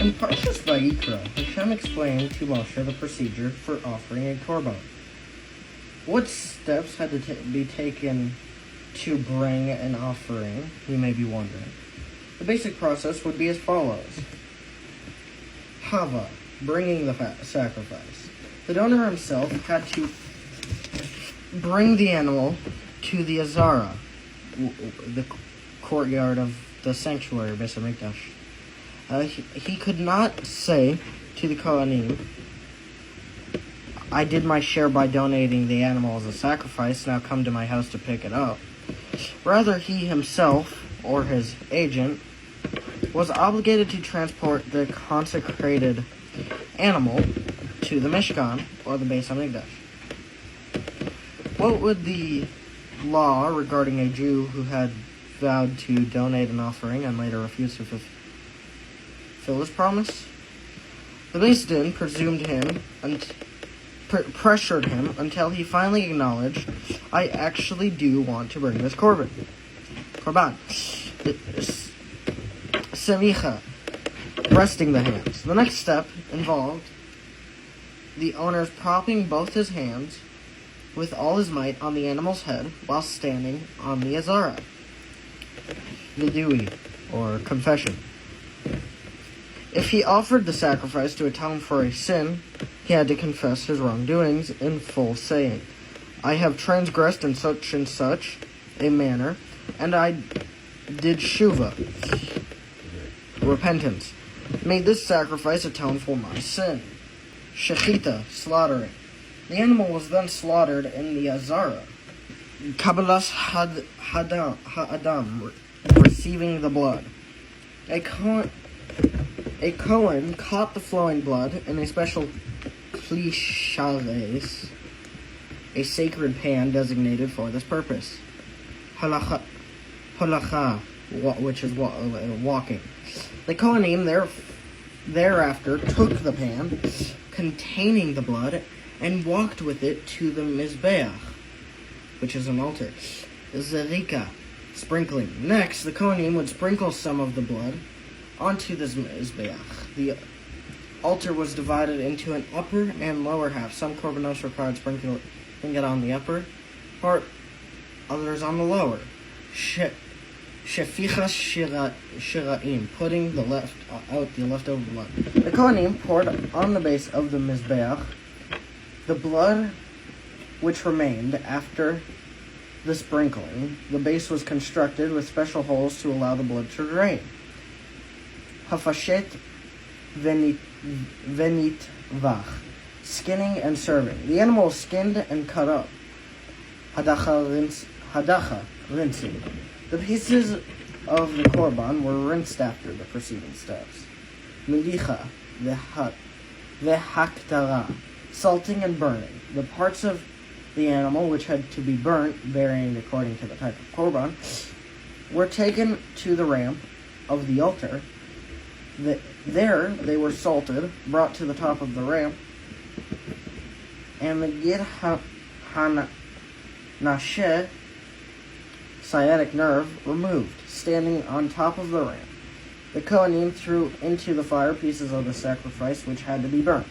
In Parsha Vayikra, Hashem explained to Moshe the procedure for offering a korban. What steps had to be taken to bring an offering, you may be wondering. The basic process would be as follows. Hava, bringing the sacrifice. The donor himself had to bring the animal to the Azara, the courtyard of the sanctuary, Beis HaMikdash. He could not say to the Kohanim, I did my share by donating the animal as a sacrifice, now come to my house to pick it up. Rather, he himself, or his agent, was obligated to transport the consecrated animal to the Mishkan, or the Beis HaMikdash. What would the law regarding a Jew who had vowed to donate an offering and later refused to fulfill his promise? The Beis Din presumed him and pressured him until he finally acknowledged, I actually do want to bring this korban. Semicha, resting the hands. The next step involved the owner propping both his hands with all his might on the animal's head while standing on the Azara. Vidui, or confession. If he offered the sacrifice to atone for a sin, he had to confess his wrongdoings in full, saying, I have transgressed in such and such a manner, and I did shuva, repentance. May this sacrifice atone for my sin. Shechita, slaughtering. The animal was then slaughtered in the Azara. Kabbalas ha'adam, receiving the blood. A Kohen caught the flowing blood in a special kli shares, a sacred pan designated for this purpose. Halacha, which is walking. The Kohanim thereafter took the pan containing the blood and walked with it to the Mizbeach, which is an altar. Zerika, sprinkling. Next, the Kohanim would sprinkle some of the blood onto this Mizbeach. The altar was divided into an upper and lower half. Some korbanos required sprinkling it on the upper part, others on the lower. Shefichas shira'im, putting the leftover blood. The Kohanim poured on the base of the Mizbeach the blood which remained after the sprinkling. The base was constructed with special holes to allow the blood to drain. Hafashet venitvach, skinning and serving. The animal was skinned and cut up. Hadacha, rinsing. The pieces of the korban were rinsed after the preceding steps. Milicha, vehaktara, salting and burning. The parts of the animal which had to be burnt, varying according to the type of korban, were taken to the ramp of the altar. There they were salted, brought to the top of the ramp, and the Gid HaNasheh, sciatic nerve, removed, standing on top of the ramp. The Kohanim threw into the fire pieces of the sacrifice which had to be burnt.